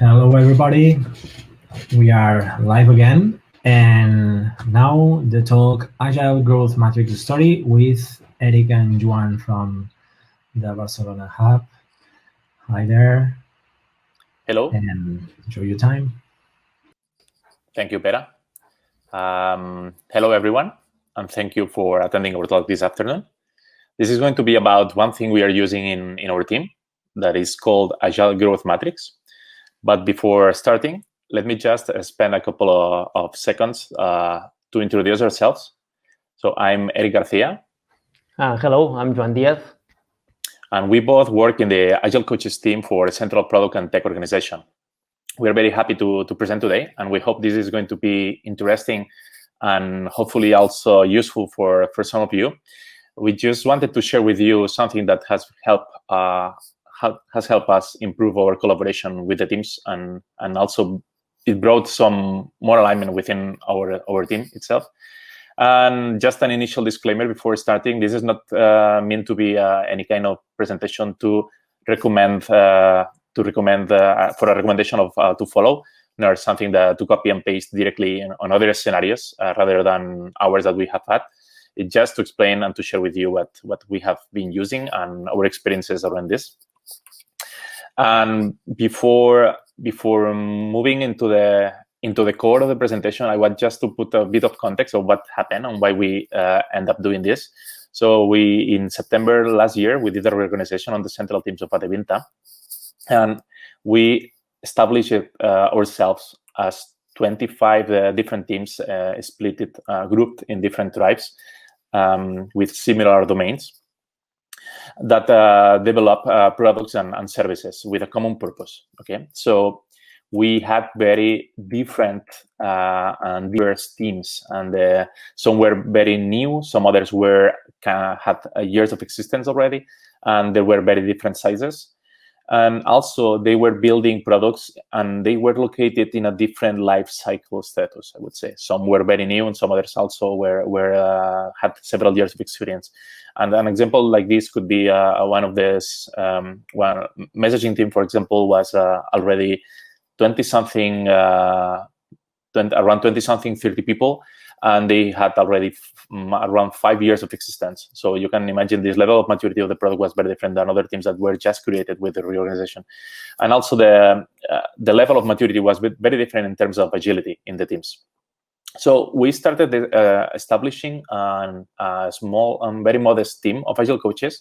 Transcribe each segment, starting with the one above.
Hello, everybody. We are live again, and now the talk Agile Growth Matrix study with Eric and Joan from the Barcelona Hub. Hi there, Hello. and enjoy your time. Thank you, Pera. Hello, everyone, and thank you for attending our talk this afternoon. This is going to be about one thing we are using in our team that is called Agile Growth Matrix. But before starting, let me just spend a couple of seconds to introduce ourselves. So I'm Eric Garcia. Hello, I'm Joan Diaz. And we both work in the Agile Coaches team for Central Product and Tech Organization. We're very happy to present today, and we hope this is going to be interesting and hopefully also useful for some of you. We just wanted to share with you something that has helped us improve our collaboration with the teams, and also it brought some more alignment within our team itself. And just an initial disclaimer before starting: this is not meant to be any kind of presentation to recommend for a recommendation of to follow, nor something that to copy and paste directly on other scenarios rather than ours that we have had. It's just to explain and to share with you what we have been using and our experiences around this. And before moving into the core of the presentation, I want just to put a bit of context of what happened and why we end up doing this. So in September last year, we did a reorganization on the central teams of Adevinta, and we established ourselves as 25 different teams, grouped in different tribes with similar domains that develop products and services with a common purpose. Okay, so we had very different and diverse teams, and some were very new, some others had years of existence already, and there were very different sizes. And also, they were building products, and they were located in a different life cycle status, I would say. Some were very new, and some others also had several years of experience. And an example like this could be one of this. One messaging team, for example, was already 20-something, around 20-something, 30 people, and they had already around 5 years of existence. So you can imagine this level of maturity of the product was very different than other teams that were just created with the reorganization. And also the level of maturity was very different in terms of agility in the teams. So we started establishing a small and very modest team of Agile coaches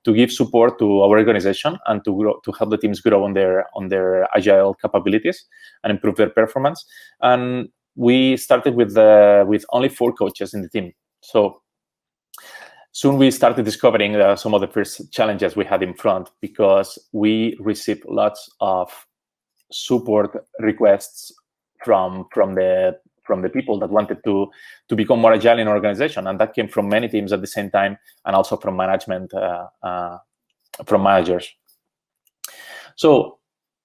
to give support to our organization and to help the teams grow on their Agile capabilities and improve their performance. And we started with only 4 coaches in the team. So soon we started discovering some of the first challenges we had in front, because we received lots of support requests from the people that wanted to become more agile in organization, and that came from many teams at the same time, and also from management, from managers. So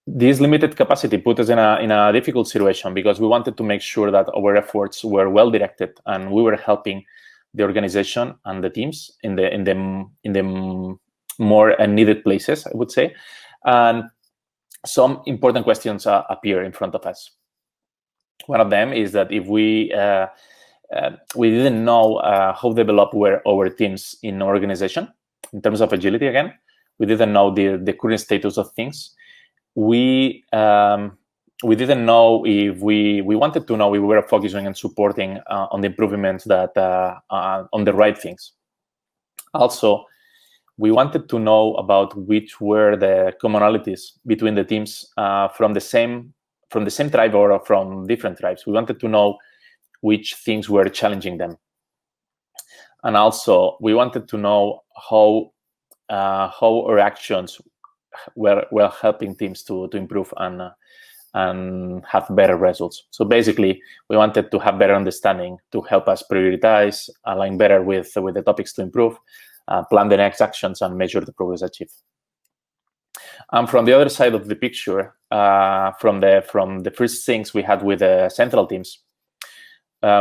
this limited capacity put us in a difficult situation, because we wanted to make sure that our efforts were well directed and we were helping the organization and the teams in the more needed places, I would say. And some important questions appear in front of us. One of them is that if we didn't know how developed were our teams in organization in terms of agility. Again, we didn't know the current status of things. We didn't know if we wanted to know if we were focusing and supporting on the improvements that on the right things. Also, we wanted to know about which were the commonalities between the teams from the same tribe or from different tribes. We wanted to know which things were challenging them, and also we wanted to know how our actions were helping teams to improve and have better results. So basically, we wanted to have better understanding to help us prioritize, align better with the topics to improve, plan the next actions, and measure the progress achieved. And from the other side of the picture, from the first things we had with the central teams,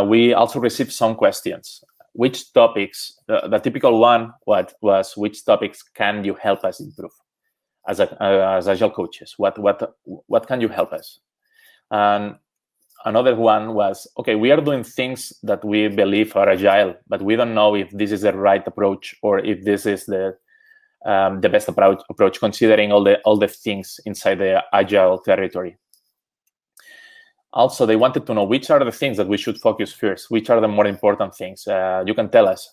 we also received some questions. Which topics? The typical one was which topics can you help us improve? as Agile coaches? What can you help us? And another one was, okay, we are doing things that we believe are Agile, but we don't know if this is the right approach or if this is the best approach, considering all the things inside the Agile territory. Also, they wanted to know which are the things that we should focus first, which are the more important things. You can tell us.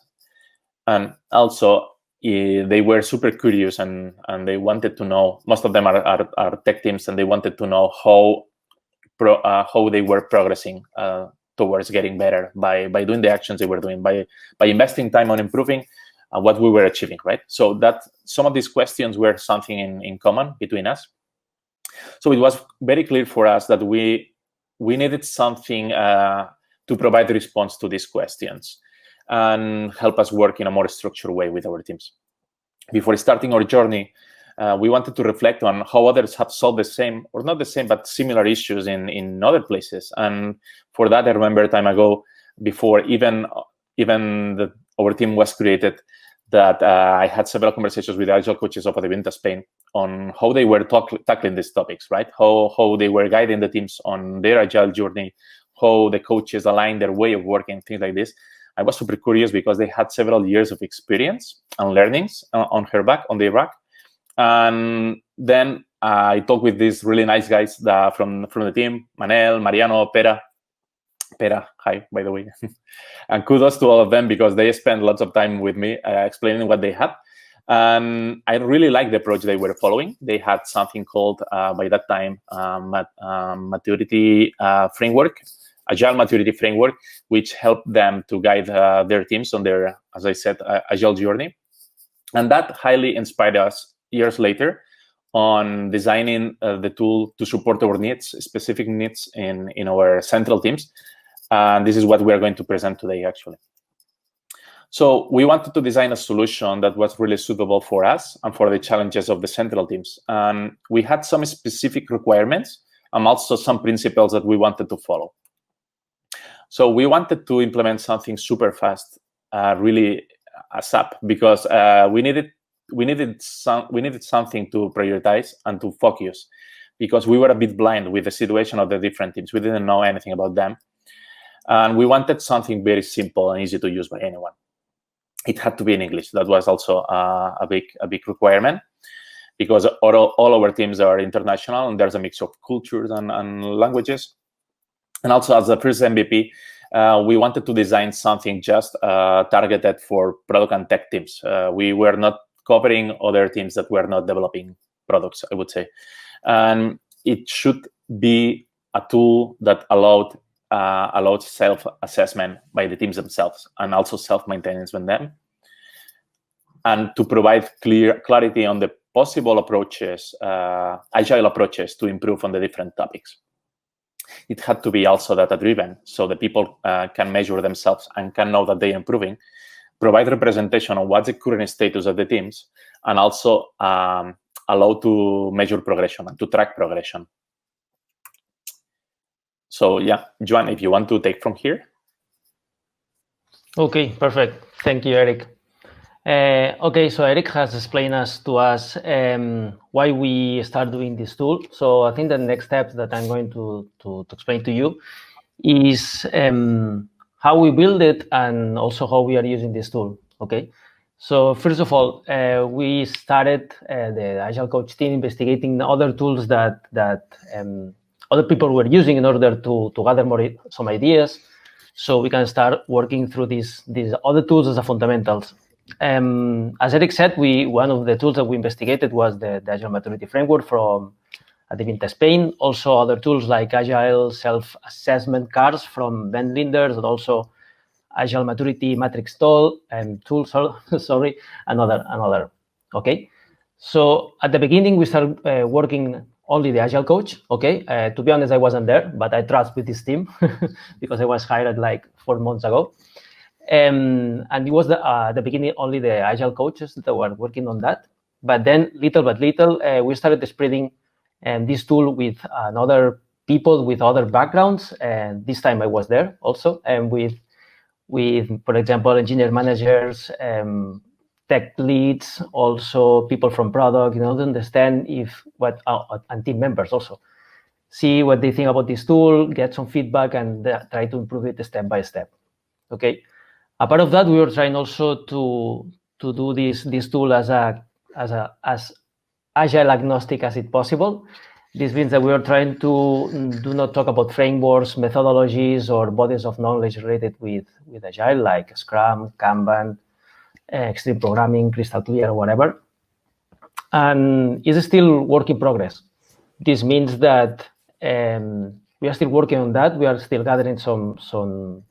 And also, they were super curious and they wanted to know, most of them are tech teams, and they wanted to know how they were progressing towards getting better by doing the actions they were doing, by investing time on improving what we were achieving, right? So that some of these questions were something in common between us. So it was very clear for us that we needed something to provide the response to these questions and help us work in a more structured way with our teams. Before starting our journey, we wanted to reflect on how others have solved the same, or not the same, but similar issues in other places. And for that, I remember a time ago, before even our team was created, that I had several conversations with Agile coaches of Adevinta Spain on how they were tackling these topics, right? How they were guiding the teams on their Agile journey, how the coaches aligned their way of working, things like this. I was super curious because they had several years of experience and learnings on their back. And then I talked with these really nice guys from the team, Manel, Mariano, Pera, hi, by the way. And kudos to all of them because they spent lots of time with me explaining what they had. And I really liked the approach they were following. They had something called, by that time, maturity framework, Agile maturity framework, which helped them to guide their teams on their, as I said, Agile journey. And that highly inspired us years later on designing the tool to support our needs, specific needs in our central teams. And this is what we are going to present today, actually. So we wanted to design a solution that was really suitable for us and for the challenges of the central teams. And we had some specific requirements and also some principles that we wanted to follow. So we wanted to implement something super fast, really ASAP, because we needed something to prioritize and to focus, because we were a bit blind with the situation of the different teams. We didn't know anything about them. And we wanted something very simple and easy to use by anyone. It had to be in English. That was also a big requirement, because all our teams are international and there's a mix of cultures and languages. And also, as the first MVP, we wanted to design something just targeted for product and tech teams. We were not covering other teams that were not developing products, I would say. And it should be a tool that allowed self-assessment by the teams themselves and also self-maintenance with them, and to provide clarity on the possible approaches, Agile approaches to improve on the different topics. It had to be also data-driven, so the people can measure themselves and can know that they're improving, provide representation on what's the current status of the teams, and also allow to measure progression and to track progression. So yeah, Joan, if you want to take from here. Okay, perfect. Thank you, Eric. Okay, so Eric has explained to us why we start doing this tool. So I think the next step that I'm going to explain to you is how we build it and also how we are using this tool. Okay, so first of all, we started the Agile Coach team investigating other tools that other people were using in order to gather some ideas, so we can start working through these other tools as a fundamentals. As Eric said, one of the tools that we investigated was the Agile Maturity Framework from Adevinta Spain. Also, other tools like Agile Self-Assessment Cards from Ben Linders, and also Agile Maturity Matrix tool, and another. Okay, so at the beginning we started working only the Agile Coach. Okay, to be honest, I wasn't there, but I trust with this team because I was hired like 4 months ago. And it was at the beginning only the Agile coaches that were working on that. But then little by little, we started spreading this tool with other people with other backgrounds. And this time I was there also, and with for example, engineer managers, tech leads, also people from product, to understand and team members also, see what they think about this tool, get some feedback, and try to improve it step by step. Okay. A part of that, we were trying also to do this tool as agile agnostic as it possible. This means that we are trying to do not talk about frameworks, methodologies, or bodies of knowledge related with Agile, like Scrum, Kanban, Extreme Programming, Crystal Clear, or whatever. And it's still work in progress. This means that we are still working on that. We are still gathering some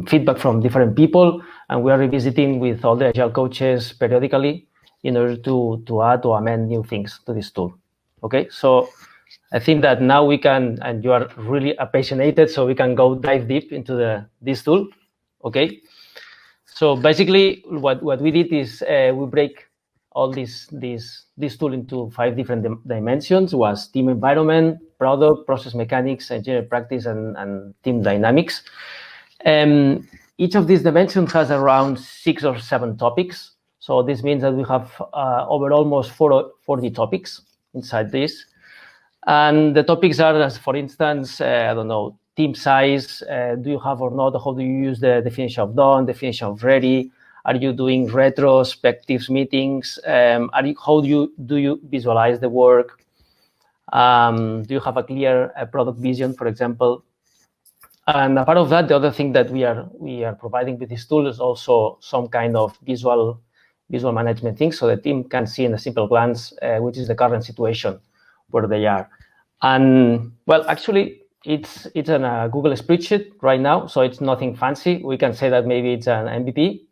feedback from different people, and we are revisiting with all the Agile coaches periodically in order to add or amend new things to this tool. Okay, so I think that now we can, and you are really appreciated, so we can dive deep into this tool. Okay, so basically what we did is we break all this tool into 5 different dimensions: was team environment, product, process mechanics, engineering practice, and team dynamics. Each of these dimensions has around 6 or 7 topics. So this means that we have over almost 40 topics inside this. And the topics are, as for instance, I don't know, team size, do you have or not, how do you use the definition of done, definition of ready? Are you doing retrospectives meetings? How do you visualize the work? Do you have a clear product vision, for example? And a part of that, the other thing that we are providing with this tool is also some kind of visual management thing, so the team can see in a simple glance which is the current situation where they are. And well, actually, it's in a Google spreadsheet right now, so it's nothing fancy. We can say that maybe it's an MVP.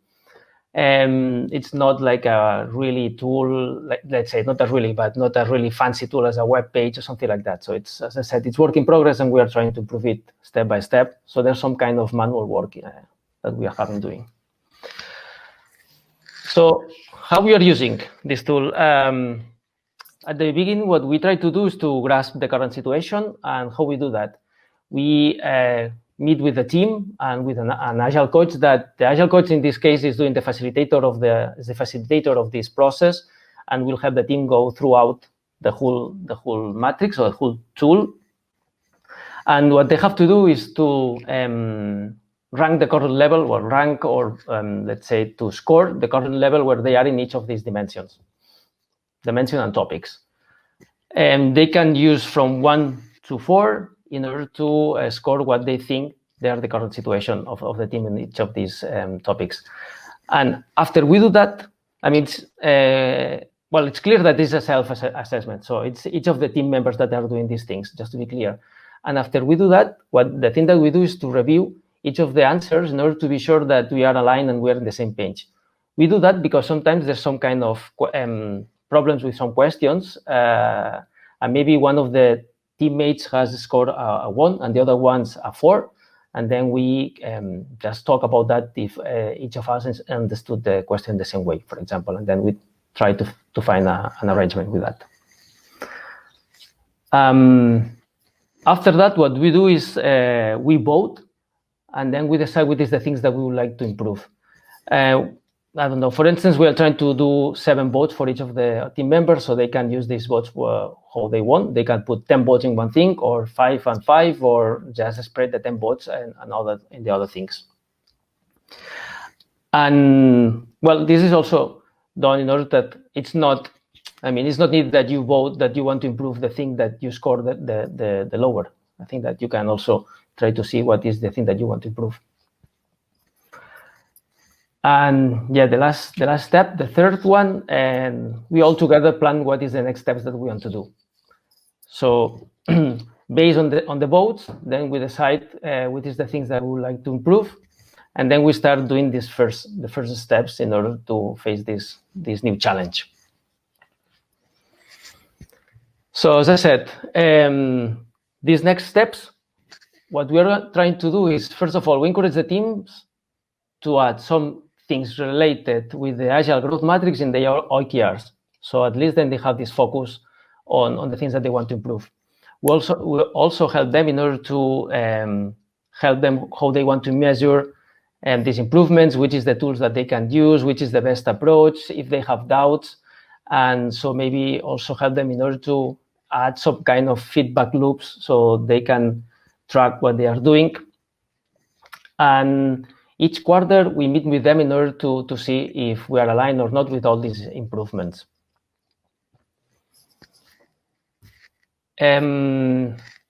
It's not like a really tool, let's say, not a really fancy tool as a web page or something like that. So it's, as I said, it's work in progress, and we are trying to improve it step by step. So there's some kind of manual work that we are having doing. So how we are using this tool? At the beginning, what we try to do is to grasp the current situation, and how we do that. We meet with the team and with an Agile coach. That the Agile coach in this case is doing the facilitator of this process, and will have the team go throughout the whole matrix or the whole tool. And what they have to do is to rank the current level, or let's say to score the current level where they are in each of these dimension and topics. And they can use from 1 to 4 in order to score what they think they are the current situation of the team in each of these topics. And after we do that, I mean, it's clear that this is a self-assessment. So it's each of the team members that are doing these things, just to be clear. And after we do that, the thing that we do is to review each of the answers in order to be sure that we are aligned and we're on the same page. We do that because sometimes there's some kind of problems with some questions, and maybe one of the teammates has scored a 1 and the other one's a 4, and then we just talk about that if each of us understood the question the same way, for example, and then we try to find an arrangement with that. After that, what we do is we vote, and then we decide what is the things that we would like to improve. I don't know, for instance, we are trying to do 7 votes for each of the team members, so they can use these votes how they want. They can put 10 votes in one thing, or 5 and 5, or just spread the 10 votes and other in the other things. And well, this is also done in order that it's not needed that you vote that you want to improve the thing that you score the lower. I think that you can also try to see what is the thing that you want to improve. And yeah, the last step, the third one, and we all together plan what is the next steps that we want to do. So based on the votes, then we decide what is the things that we would like to improve, and then we start doing the first steps in order to face this new challenge. So as I said, these next steps, what we are trying to do is, first of all, we encourage the teams to add some things related with the Agile Growth Matrix in their OKRs. So at least then they have this focus on the things that they want to improve. We also help them in order to help them how they want to measure these improvements, which is the tools that they can use, which is the best approach, if they have doubts. And so maybe also help them in order to add some kind of feedback loops so they can track what they are doing. And each quarter we meet with them in order to see if we are aligned or not with all these improvements.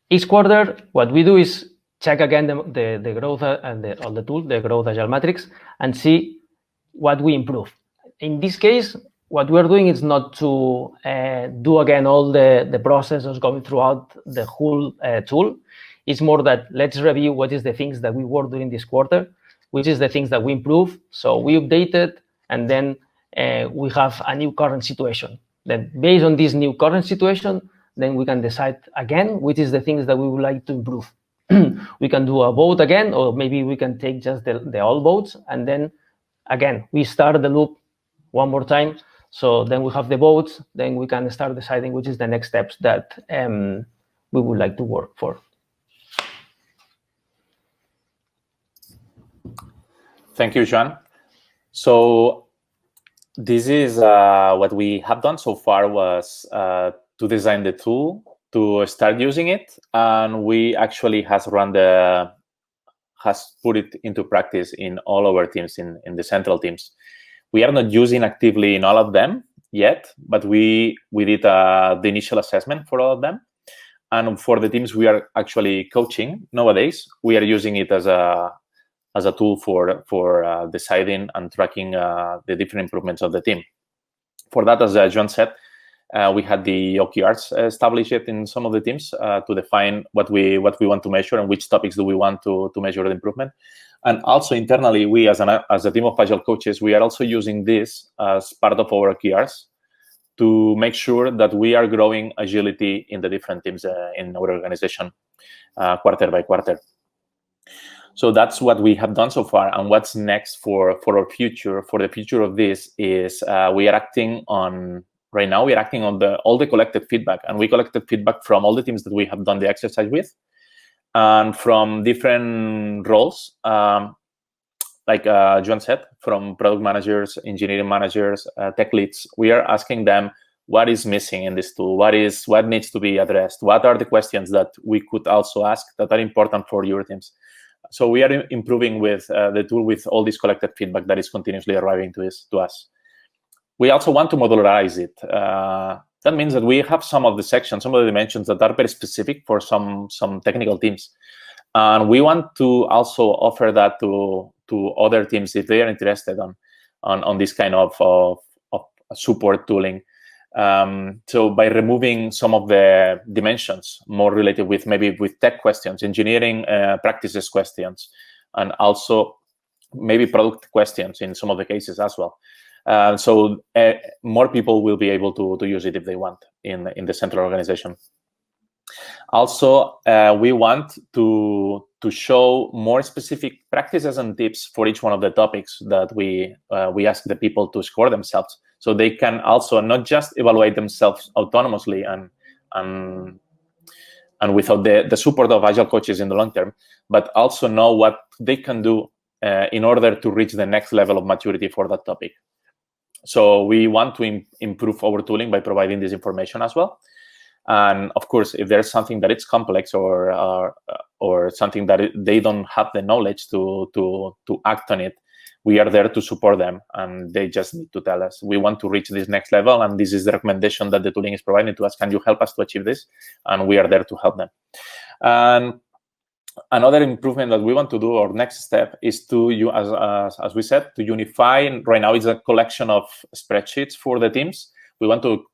Each quarter, what we do is check again the growth and the tool, the Growth Agile Matrix, and see what we improve. In this case, what we're doing is not to do again all the processes going throughout the whole tool. It's more that let's review what is the things that we worked during this quarter, which is the things that we improve. So we updated, and then we have a new current situation. Then based on this new current situation, then we can decide again which is the things that we would like to improve. We can do a vote again, or maybe we can take just the all votes, and then again we start the loop one more time. So then we have the votes, then we can start deciding which is the next steps that we would like to work for. Thank you, Joan. So this is what we have done so far was to design the tool, to start using it, and we actually has put it into practice in all our teams, in the central teams. We are not using actively in all of them yet, but we did the initial assessment for all of them. And for the teams we are actually coaching nowadays, we are using it as a tool for deciding and tracking the different improvements of the team. For that, as Joan said, we had the OKRs established in some of the teams to define what we want to measure and which topics do we want to measure the improvement. And also internally, we as a team of Agile coaches, we are also using this as part of our OKRs to make sure that we are growing agility in the different teams in our organization quarter by quarter. So that's what we have done so far. And what's next for our future, for the future of this is we are acting on, right now, we're acting on all the collected feedback. And we collected feedback from all the teams that we have done the exercise with and from different roles, like Joan said, from product managers, engineering managers, tech leads. We are asking them what is missing in this tool, what needs to be addressed, what are the questions that we could also ask that are important for your teams. So we are improving with the tool with all this collected feedback that is continuously arriving to us. We also want to modularize it. That means that we have some of the sections, some of the dimensions that are very specific for some technical teams. And we want to also offer that to other teams if they are interested on this kind of support tooling. So by removing some of the dimensions more related with maybe with tech questions, engineering practices questions, and also maybe product questions in some of the cases as well. So more people will be able to use it if they want in the central organization. Also, we want to show more specific practices and tips for each one of the topics that we ask the people to score themselves, so they can also not just evaluate themselves autonomously and without the support of Agile coaches in the long term, but also know what they can do in order to reach the next level of maturity for that topic. So we want to improve our tooling by providing this information as well. And of course, if there's something that it's complex or something that they don't have the knowledge to act on it, we are there to support them, and they just need to tell us, we want to reach this next level, and this is the recommendation that the tooling is providing to us. Can you help us to achieve this? And we are there to help them. And another improvement that we want to do, or next step, is to, as we said, to unify. Right now, it's a collection of spreadsheets for the teams. We want to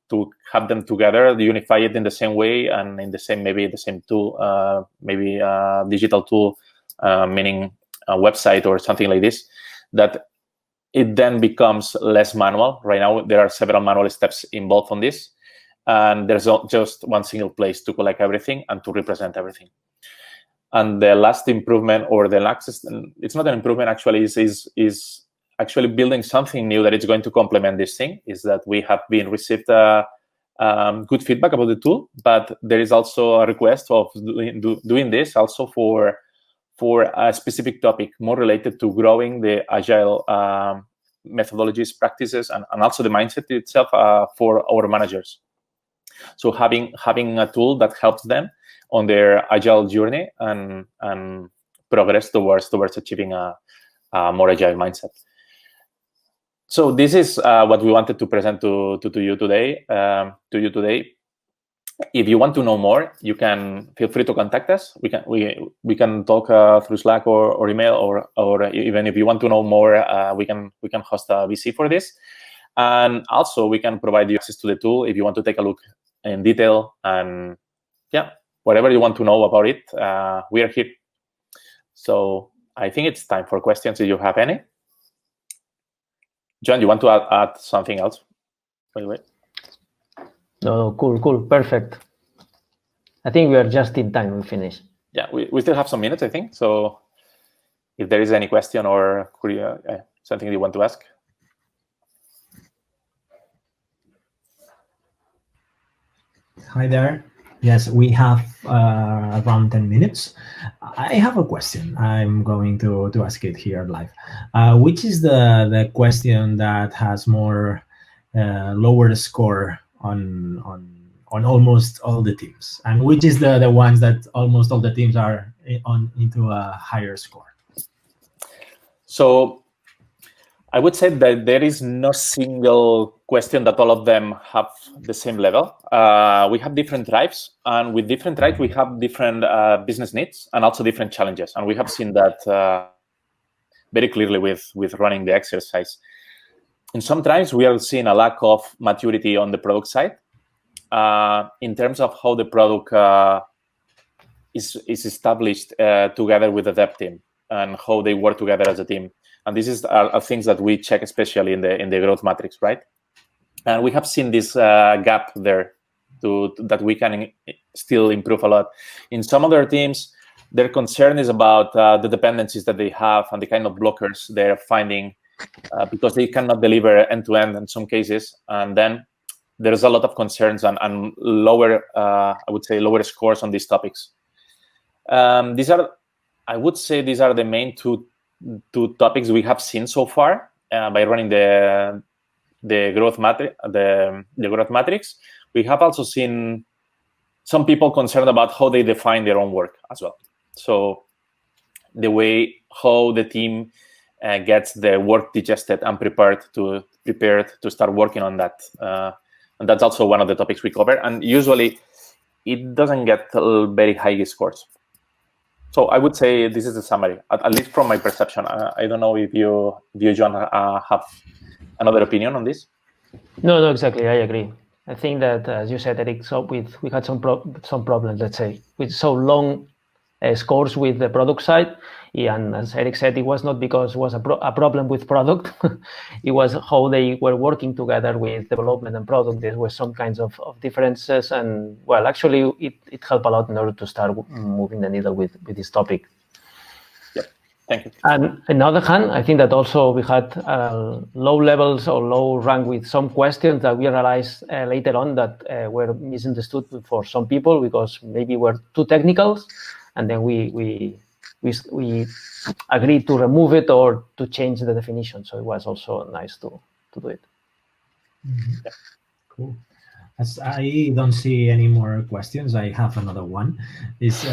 have them together, unify it in the same way and in the same tool, maybe a digital tool, meaning a website or something like this, that it then becomes less manual. Right now, there are several manual steps involved on this, and there's just one single place to collect everything and to represent everything. And the last improvement, or the last, it's not an improvement actually, is actually building something new that is going to complement this thing, is that we have been received good feedback about the tool, but there is also a request of doing this also for for a specific topic more related to growing the agile methodologies, practices, and also the mindset itself for our managers. So having a tool that helps them on their agile journey and progress towards achieving a more agile mindset. So this is what we wanted to present to you today. If you want to know more, you can feel free to contact us. We can talk through Slack or email, or even if you want to know more, we can host a VC for this. And also we can provide you access to the tool if you want to take a look in detail. And yeah, whatever you want to know about it, we are here. So I think it's time for questions if you have any. Joan, you want to add something else? By the way. No, cool, perfect. I think we are just in time. We finish. Yeah, we still have some minutes, I think. So if there is any question or something you want to ask. Hi there. Yes, we have around 10 minutes. I have a question. I'm going to ask it here live. Which is the question that has more lower score on almost all the teams, and which is the ones that almost all the teams are into a higher score? So I would say that there is no single question that all of them have the same level. We have different tribes, and with different tribes, we have different business needs and also different challenges. And we have seen that very clearly with running the exercise. In some tribes, we are seeing a lack of maturity on the product side in terms of how the product is established together with the dev team and how they work together as a team. And this is are things that we check, especially in the growth matrix, right? And we have seen this gap there that we can still improve a lot. In some other teams, their concern is about the dependencies that they have and the kind of blockers they're finding because they cannot deliver end-to-end in some cases. And then there's a lot of concerns and lower, I would say, lower scores on these topics. These are the main two topics we have seen so far by running the growth matrix. The growth matrix. We have also seen some people concerned about how they define their own work as well. So the way how the team gets the work digested and prepared to start working on that, and that's also one of the topics we cover. And usually, it doesn't get very high scores. So I would say this is the summary, at least from my perception. I don't know if you John, have another opinion on this. No, exactly. I agree. I think that, as you said, Eric, so we had some problems, let's say, with so long scores with the product side. And as Eric said, it was not because it was a problem with product. It was how they were working together with development and product. There were some kinds of differences. And, well, actually, it helped a lot in order to start moving the needle with this topic. Yeah, thank you. And on the other hand, I think that also we had low levels or low rank with some questions that we realized later on that were misunderstood for some people because maybe we're too technical. And then we agreed to remove it or to change the definition. So it was also nice to do it. Mm-hmm. Yeah. Cool. As I don't see any more questions, I have another one. Is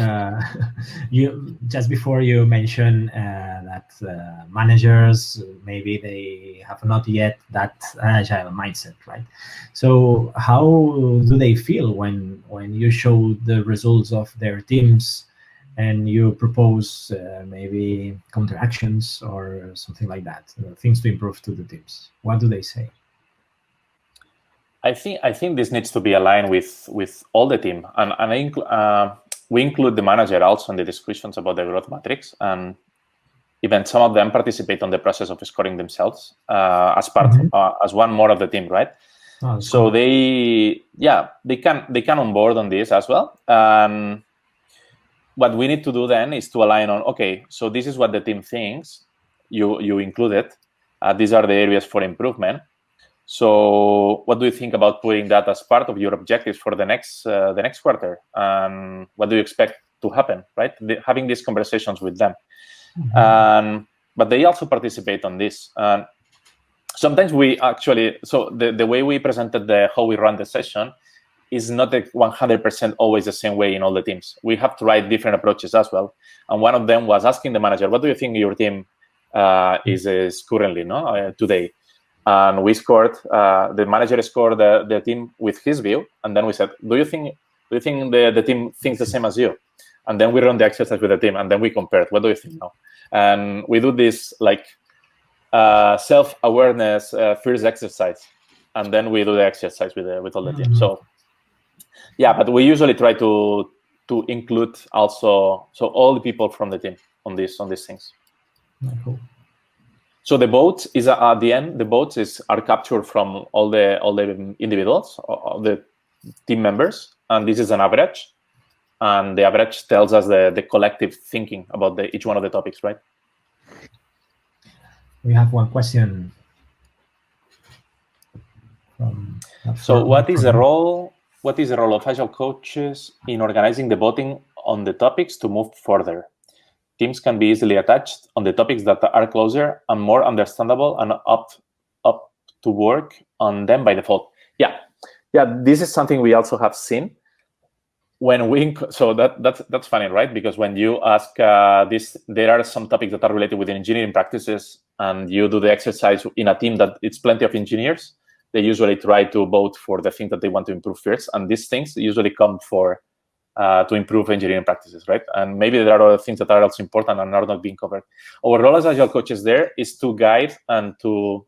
you just before you mentioned that managers maybe they have not yet that agile mindset, right? So how do they feel when you show the results of their teams and you propose maybe counteractions or something like that, things to improve to the teams? What do they say? I think this needs to be aligned with all the team, and we include the manager also in the discussions about the growth matrix, and even some of them participate on the process of scoring themselves as part as one more of the team, right? Oh, so cool. they can onboard on this as well. What we need to do then is to align on, okay, so this is what the team thinks. You include it. These are the areas for improvement. So what do you think about putting that as part of your objectives for the next quarter? What do you expect happen, right? Having these conversations with them. But they also participate on this. Sometimes we actually, so the way we presented how we run the session is not 100% always the same way in all the teams. We have tried different approaches as well. And one of them was asking the manager, what do you think your team is currently today? And we scored, the manager scored the team with his view. And then we said, do you think the team thinks the same as you? And then we run the exercise with the team, and then we compared. What do you think now? And we do this like self-awareness first exercise, and then we do the exercise with all the team. So yeah, but we usually try to include also all the people from the team on these things. Cool. So the votes is at the end. The votes are captured from all the individuals, all the team members, and this is an average. And the average tells us the collective thinking about each one of the topics, right? We have one question. So what is the role of Agile coaches in organizing the voting on the topics to move further? Teams can be easily attached on the topics that are closer and more understandable and up to work on them by default. Yeah, this is something we also have seen. So that's funny, right? Because when you ask this, there are some topics that are related with engineering practices, and you do the exercise in a team that it's plenty of engineers. They usually try to vote for the thing that they want to improve first, and these things usually come to improve engineering practices, right? And maybe there are other things that are also important and are not being covered. Our role as Agile coaches there is to guide and to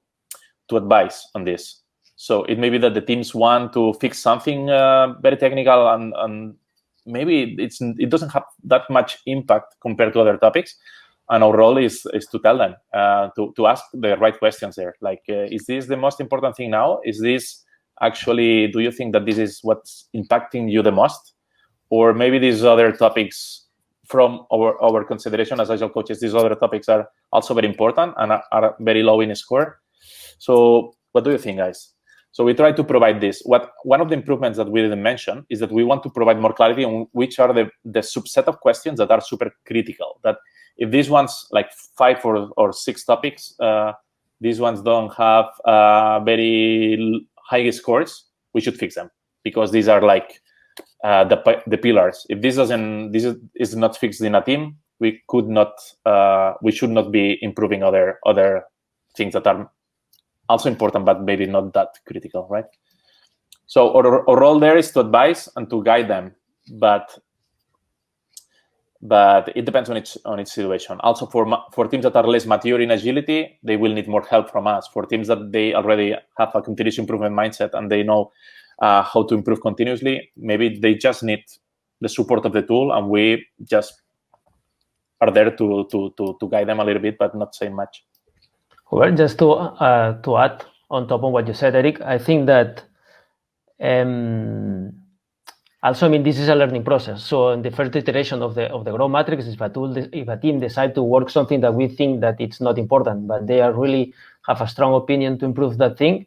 advise on this. So it may be that the teams want to fix something very technical, and maybe it doesn't have that much impact compared to other topics. And our role is to tell them, to ask the right questions there. Like, is this the most important thing now? Is this actually, do you think that this is what's impacting you the most? Or maybe these other topics from our consideration as Agile coaches, these other topics are also very important and are very low in score. So what do you think, guys? So we try to provide this. One of the improvements that we didn't mention is that we want to provide more clarity on which are the subset of questions that are super critical. That if these ones, like 5 or 6 topics, these ones don't have very high scores, we should fix them, because these are like the pillars. If this is not fixed in a team, we should not be improving other things that are also important, but maybe not that critical, right? So our role there is to advise and to guide them, but it depends on each situation. Also, for teams that are less mature in agility, they will need more help from us. For teams that they already have a continuous improvement mindset and they know how to improve continuously, maybe they just need the support of the tool, and we just are there to guide them a little bit, but not say much. Well, just to add on top of what you said, Eric, I think that also, I mean, this is a learning process. So in the first iteration of the growth matrix, if a team decide to work something that we think that it's not important, but they are really have a strong opinion to improve that thing,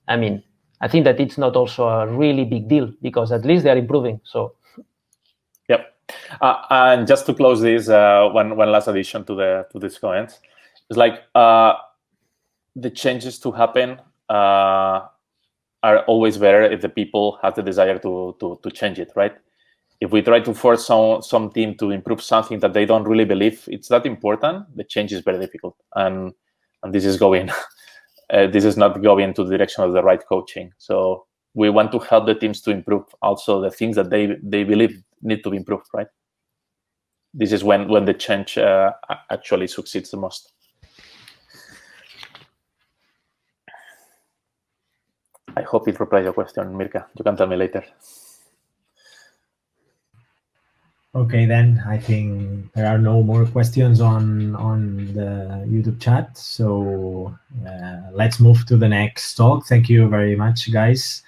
I mean, I think that it's not also a really big deal, because at least they are improving. So, yep. And just to close this, one last addition to this comment is like the changes to happen are always better if the people have the desire to change it, right? If we try to force some team to improve something that they don't really believe it's that important, the change is very difficult, and this is going. This is not going to the direction of the right coaching. So we want to help the teams to improve also the things that they believe need to be improved, right? This is when the change actually succeeds the most. I hope it replies your question, Mirka. You can tell me later. Okay, then I think there are no more questions on the YouTube chat. So let's move to the next talk. Thank you very much, guys.